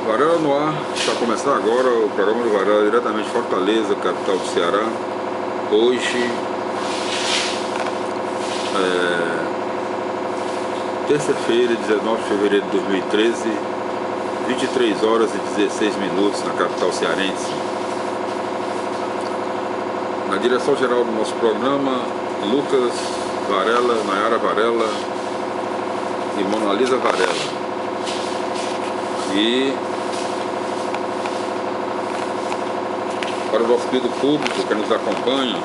Varela no ar, está começando agora o programa do Varela, diretamente de Fortaleza, capital do Ceará. Hoje, terça-feira, 19 de fevereiro de 2013, 23 horas e 16 minutos na capital cearense. Na direção geral do nosso programa, Lucas Varela, Nayara Varela e Mona Lisa Varela. E para o nosso querido público que nos acompanha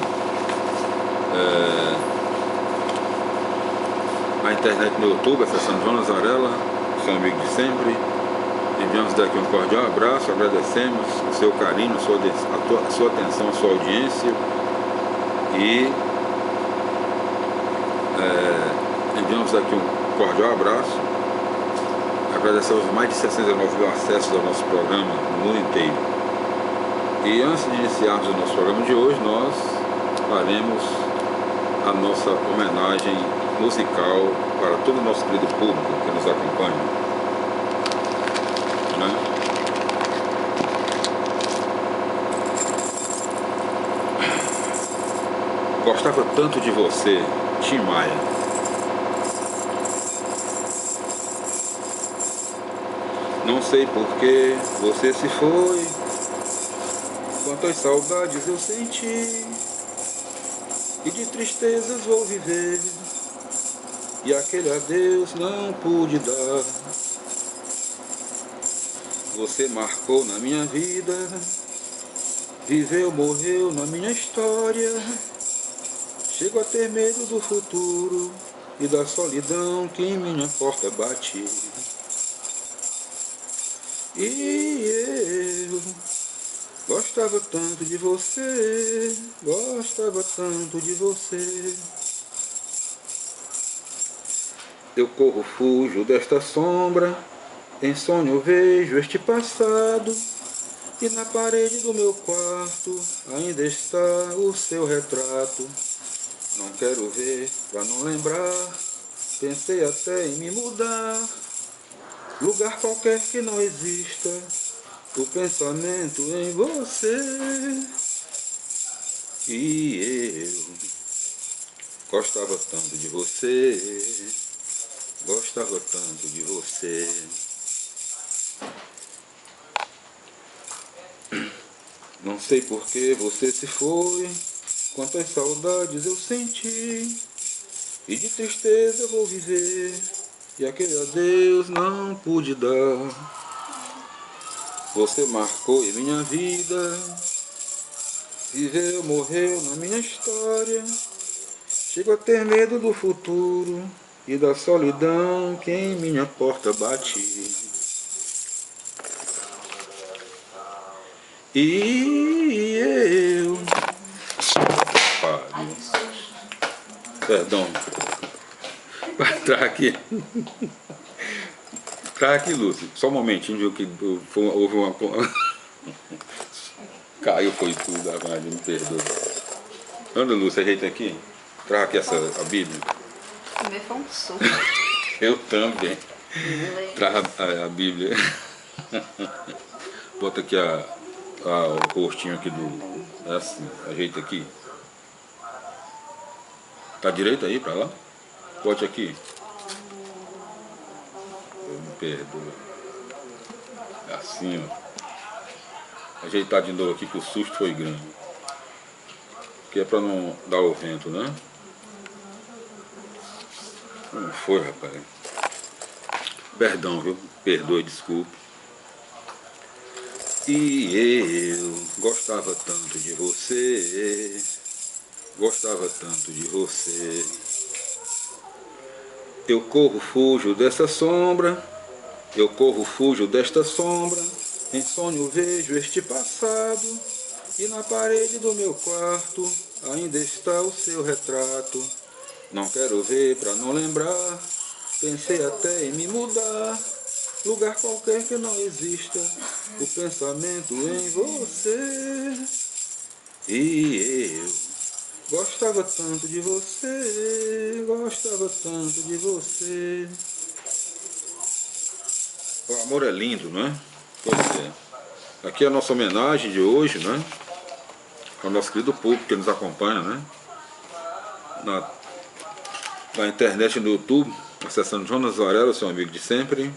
na internet, no YouTube, acessando Jonas Varela, seu amigo de sempre, enviamos daqui um cordial abraço, agradecemos o seu carinho, a sua atenção, a sua audiência e enviamos daqui um cordial abraço. Agradecemos mais de 69 mil acessos ao nosso programa no mundo inteiro. E antes de iniciarmos o nosso programa de hoje, nós faremos a nossa homenagem musical para todo o nosso querido público que nos acompanha. Gostava tanto de você, Tim Maia. Não sei por que você se foi, quantas saudades eu senti, e de tristezas vou viver, e aquele adeus não pude dar. Você marcou na minha vida, viveu, morreu na minha história. Chego a ter medo do futuro e da solidão que em minha porta bate. E eu gostava tanto de você, gostava tanto de você. Eu corro, fujo desta sombra, em sonho vejo este passado, e na parede do meu quarto ainda está o seu retrato. Não quero ver pra não lembrar, pensei até em me mudar. Lugar qualquer que não exista o pensamento em você. E eu gostava tanto de você, gostava tanto de você. Não sei por que você se foi, quantas saudades eu senti, e de tristeza vou viver, e aquele adeus não pude dar. Você marcou em minha vida, viveu, morreu na minha história. Chego a ter medo do futuro e da solidão que em minha porta bate. E eu... Perdão. Vai entrar aqui. Tá aqui, Lúcio, só um momentinho, viu, que houve uma... Caiu, foi tudo, me perdoa. Anda, Lúcio, ajeita aqui. Traz aqui a Bíblia. Também foi um susto. Eu também. Traz a Bíblia. Bota aqui o rostinho aqui do... É assim, ajeita aqui. Tá direito aí, pra lá? Bote aqui. Me perdoa. É assim, ó. Ajeitar de novo aqui que o susto foi grande. Que é pra não dar o vento, né? Como foi, rapaz? Perdão, viu? Perdoe, desculpe. E eu gostava tanto de você, gostava tanto de você. Eu corro, fujo dessa sombra, eu corro, fujo desta sombra. Em sonho vejo este passado, e na parede do meu quarto ainda está o seu retrato. Não quero ver pra não lembrar, pensei até em me mudar. Lugar qualquer que não exista o pensamento em você. E eu gostava tanto de você, gostava tanto de você. O amor é lindo, não é? Pois é. Aqui é a nossa homenagem de hoje, né? Ao nosso querido público que nos acompanha, né? Na internet, no YouTube, acessando Jonas Varela, seu amigo de sempre.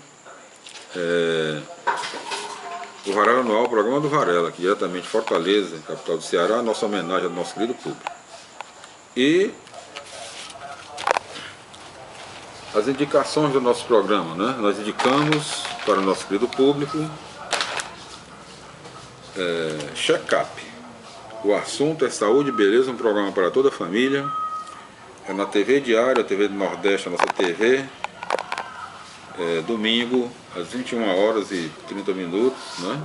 O Varela Anual, o programa do Varela, aqui diretamente de Fortaleza, capital do Ceará, nossa homenagem ao nosso querido público. E as indicações do nosso programa, né? Nós indicamos para o nosso querido público check-up. O assunto é saúde e beleza, um programa para toda a família. É na TV Diária, a TV do Nordeste, a nossa TV. Domingo, às 21h30, né?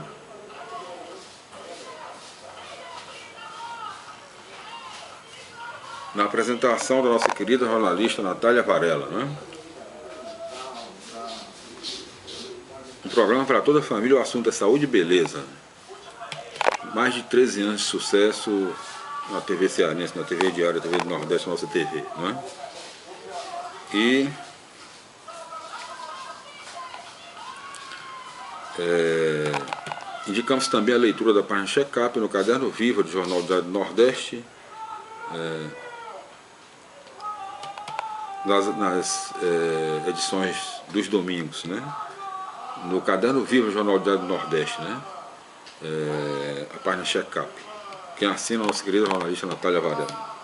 Na apresentação da nossa querida jornalista Natália Varela, né? Um programa para toda a família, o assunto é saúde e beleza. Mais de 13 anos de sucesso na TV cearense, na TV Diária, TV do Nordeste, nossa TV, né? E indicamos também a leitura da página Check-up no Caderno Viva do Jornal do Nordeste, nas edições dos domingos, né? No Caderno Viva do Jornal do Nordeste, né? A página Check-up. Quem assina é a nossa querida jornalista Natália Varela.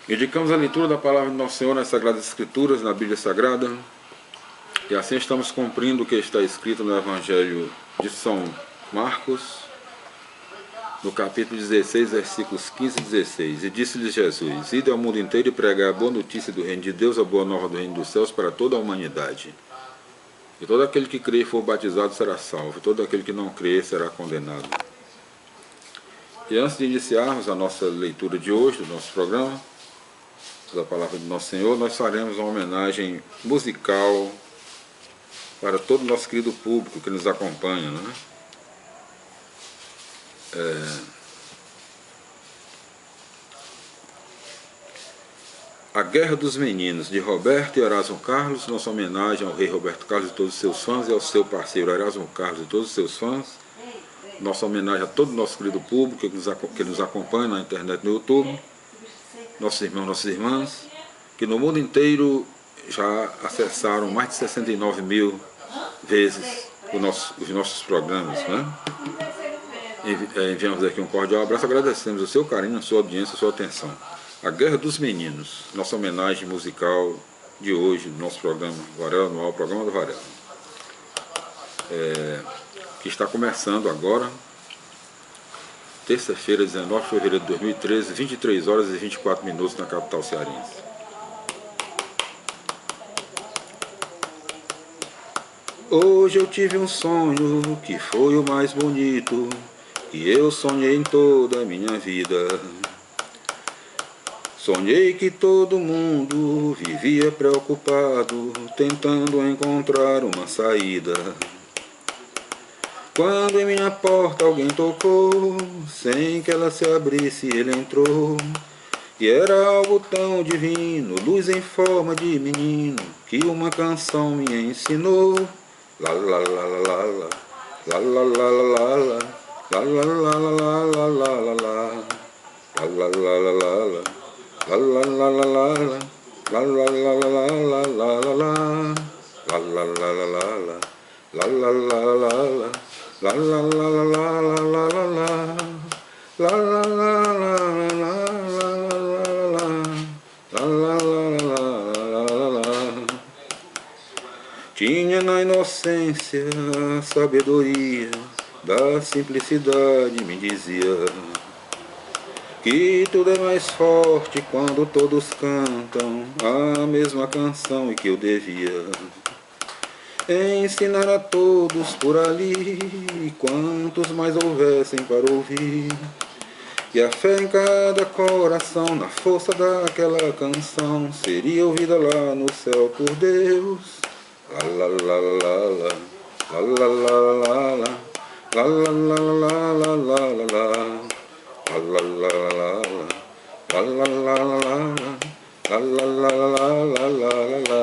Indicamos a leitura da palavra de Nosso Senhor nas Sagradas Escrituras, na Bíblia Sagrada. E assim estamos cumprindo o que está escrito no Evangelho de São Marcos, no capítulo 16, versículos 15 e 16. E disse-lhes Jesus: Ide ao mundo inteiro e pregai a boa notícia do reino de Deus, a boa nova do reino dos céus para toda a humanidade. E todo aquele que crer e for batizado será salvo, e todo aquele que não crer será condenado. E antes de iniciarmos a nossa leitura de hoje, do nosso programa, da palavra de Nosso Senhor, nós faremos uma homenagem musical para todo o nosso querido público que nos acompanha, né? A Guerra dos Meninos, de Roberto e Erasmo Carlos, nossa homenagem ao rei Roberto Carlos e todos os seus fãs, e ao seu parceiro Erasmo Carlos e todos os seus fãs. Nossa homenagem a todo o nosso querido público que nos acompanha na internet, no YouTube. Nossos irmãos, nossas irmãs, que no mundo inteiro já acessaram mais de 69 mil vezes os nossos programas, né? Enviamos aqui um cordial abraço, agradecemos o seu carinho, a sua audiência, a sua atenção. A Guerra dos Meninos, nossa homenagem musical de hoje, do nosso programa Varela Anual, o programa do Varela, que está começando agora, terça-feira, 19 de fevereiro de 2013, 23h24 na capital cearense. Hoje eu tive um sonho que foi o mais bonito que eu sonhei em toda a minha vida. Sonhei que todo mundo vivia preocupado, tentando encontrar uma saída. Quando em minha porta alguém tocou, sem que ela se abrisse, ele entrou. E era algo tão divino, luz em forma de menino, que uma canção me ensinou. La la la la la la, la la la la la, la la la la la la la la, la la la la la la, la la la la la la, la la la la la la la la la, la la la la la la, la la la la la la, la la la la la la la la la, la la la la tinha na inocência a sabedoria da simplicidade, me dizia que tudo é mais forte quando todos cantam a mesma canção e que eu devia ensinar a todos por ali, quantos mais houvessem para ouvir. E a fé em cada coração, na força daquela canção, seria ouvida lá no céu por Deus. La la la la la, la la la la la, la la la la la la la la, la la la la la, la la la la la, la la la la la la la.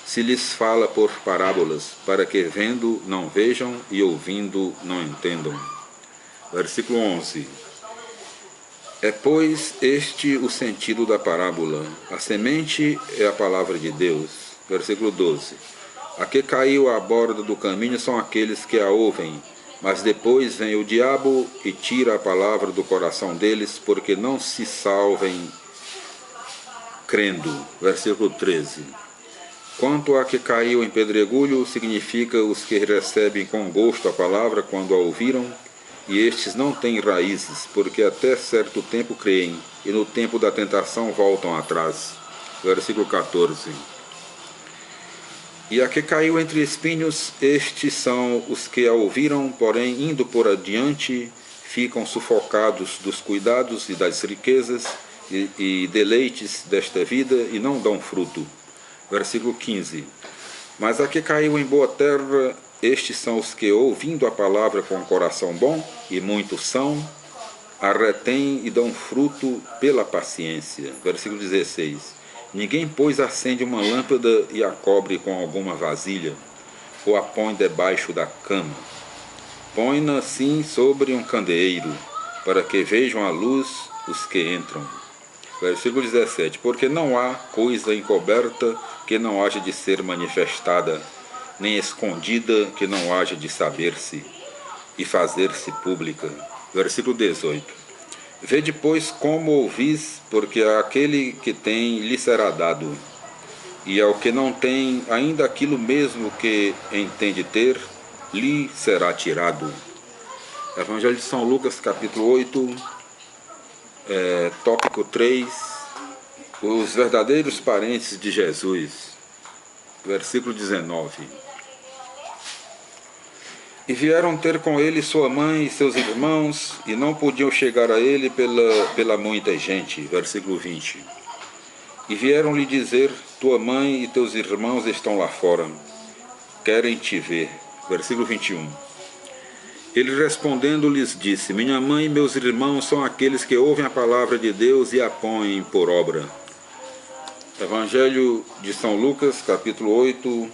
se lhes fala por parábolas, para que vendo não vejam e ouvindo não entendam. Versículo 11. É, pois, este o sentido da parábola. A semente é a palavra de Deus. Versículo 12. A que caiu à borda do caminho são aqueles que a ouvem, mas depois vem o diabo e tira a palavra do coração deles, porque não se salvem crendo. Versículo 13. Quanto a que caiu em pedregulho, significa os que recebem com gosto a palavra quando a ouviram, e estes não têm raízes, porque até certo tempo creem, e no tempo da tentação voltam atrás. Versículo 14. E a que caiu entre espinhos, estes são os que a ouviram, porém, indo por adiante, ficam sufocados dos cuidados e das riquezas e deleites desta vida, e não dão fruto. Versículo 15. Mas a que caiu em boa terra, estes são os que, ouvindo a palavra com coração bom, e muitos são, a retêm e dão fruto pela paciência. Versículo 16. Ninguém, pois, acende uma lâmpada e a cobre com alguma vasilha, ou a põe debaixo da cama. Põe-na, assim, sobre um candeeiro, para que vejam a luz os que entram. Versículo 17. Porque não há coisa encoberta que não haja de ser manifestada, nem escondida que não haja de saber-se e fazer-se pública. Versículo 18. Vede, pois, como ouvis, porque aquele que tem lhe será dado, e ao que não tem, ainda aquilo mesmo que entende ter, lhe será tirado. Evangelho de São Lucas, capítulo 8, tópico 3, os verdadeiros parentes de Jesus. Versículo 19. E vieram ter com ele sua mãe e seus irmãos, e não podiam chegar a ele pela muita gente. Versículo 20. E vieram lhe dizer, tua mãe e teus irmãos estão lá fora, querem te ver. Versículo 21. Ele respondendo lhes disse, minha mãe e meus irmãos são aqueles que ouvem a palavra de Deus e a põem por obra. Evangelho de São Lucas, capítulo 8,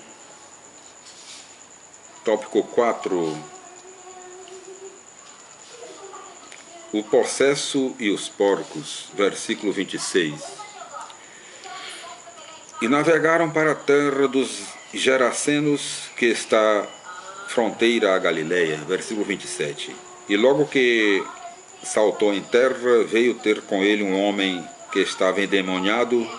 tópico 4. O possesso e os porcos. Versículo 26. E navegaram para a terra dos Gerasenos, que está fronteira à Galileia. Versículo 27. E logo que saltou em terra, veio ter com ele um homem que estava endemoniado.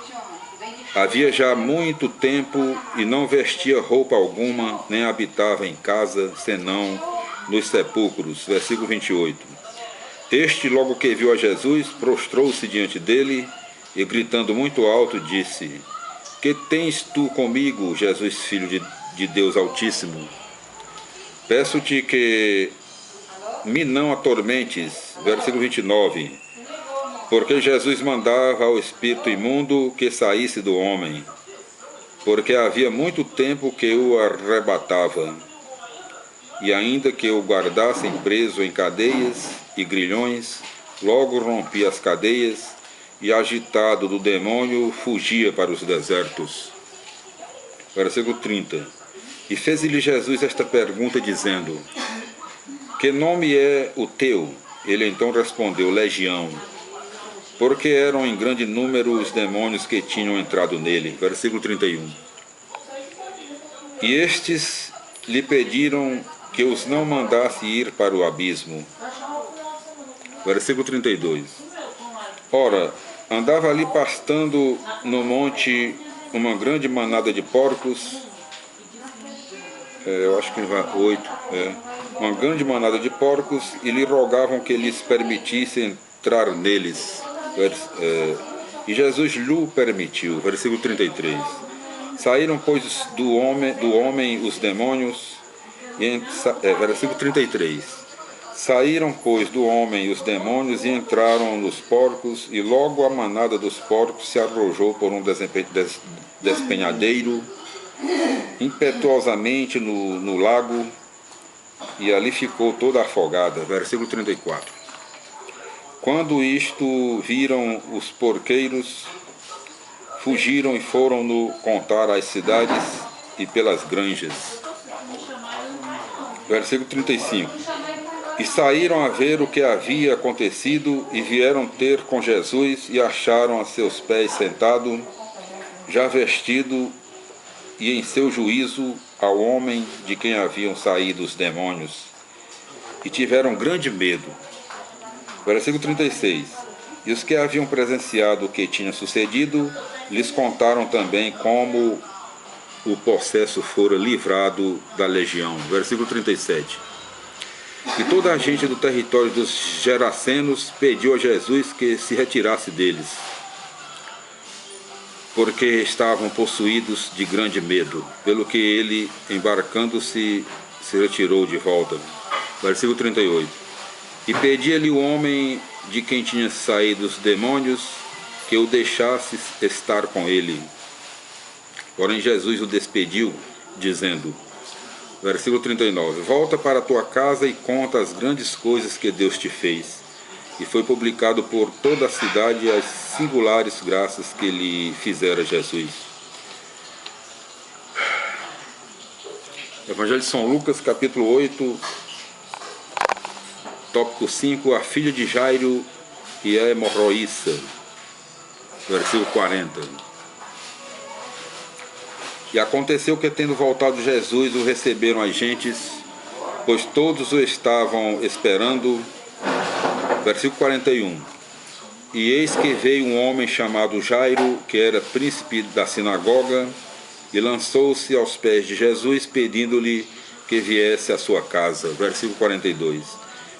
Havia já muito tempo e não vestia roupa alguma, nem habitava em casa, senão nos sepulcros. Versículo 28. Este, logo que viu a Jesus, prostrou-se diante dele e, gritando muito alto, disse, que tens tu comigo, Jesus, Filho de Deus Altíssimo? Peço-te que me não atormentes. Versículo 29. Porque Jesus mandava ao espírito imundo que saísse do homem, porque havia muito tempo que o arrebatava, e ainda que o guardassem preso em cadeias e grilhões, logo rompia as cadeias, e agitado do demônio, fugia para os desertos. Versículo 30. E fez-lhe Jesus esta pergunta, dizendo, que nome é o teu? Ele então respondeu, Legião, porque eram em grande número os demônios que tinham entrado nele. Versículo 31. E estes lhe pediram que os não mandasse ir para o abismo. Versículo 32. Ora, andava ali pastando no monte uma grande manada de porcos, eu acho que 8, uma grande manada de porcos, e lhe rogavam que lhes permitisse entrar neles. E Jesus lhe permitiu. Versículo 33. Saíram, pois, do homem os demônios. Versículo 33. Saíram, pois, do homem os demônios e entraram nos porcos, e logo a manada dos porcos se arrojou por um despenhadeiro impetuosamente no lago, e ali ficou toda afogada. Versículo 34. Quando isto viram os porqueiros, fugiram e foram-no contar às cidades e pelas granjas. Versículo 35. E saíram a ver o que havia acontecido e vieram ter com Jesus e acharam a seus pés sentado, já vestido e em seu juízo ao homem de quem haviam saído os demônios. E tiveram grande medo. Versículo 36. E os que haviam presenciado o que tinha sucedido, lhes contaram também como o possesso fora livrado da legião. Versículo 37. E toda a gente do território dos Gerasenos pediu a Jesus que se retirasse deles, porque estavam possuídos de grande medo, pelo que ele, embarcando-se, se retirou de volta. Versículo 38. E pedia-lhe o homem de quem tinha saído os demônios que o deixasse estar com ele. Porém Jesus o despediu, dizendo, versículo 39, volta para a tua casa e conta as grandes coisas que Deus te fez. E foi publicado por toda a cidade as singulares graças que lhe fizera Jesus. Evangelho de São Lucas, capítulo 8, tópico 5, a filha de Jairo e a hemorroíça. Versículo 40. E aconteceu que, tendo voltado Jesus, o receberam as gentes, pois todos o estavam esperando. Versículo 41. E eis que veio um homem chamado Jairo, que era príncipe da sinagoga, e lançou-se aos pés de Jesus, pedindo-lhe que viesse à sua casa. Versículo 42.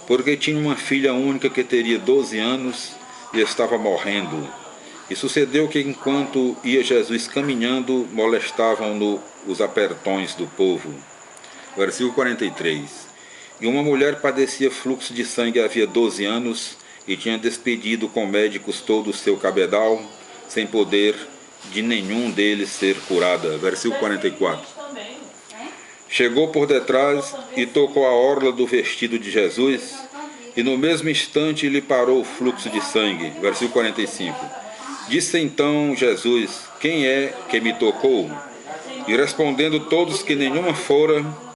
Porque tinha uma filha única que teria 12 anos e estava morrendo. E sucedeu que, enquanto ia Jesus caminhando, molestavam-no os apertões do povo. Versículo 43. E uma mulher padecia fluxo de sangue havia 12 anos e tinha despedido com médicos todo o seu cabedal, sem poder de nenhum deles ser curada. Versículo 44. Chegou por detrás e tocou a orla do vestido de Jesus, e no mesmo instante lhe parou o fluxo de sangue. Versículo 45. Disse então Jesus, quem é que me tocou? E respondendo todos que nenhuma fora,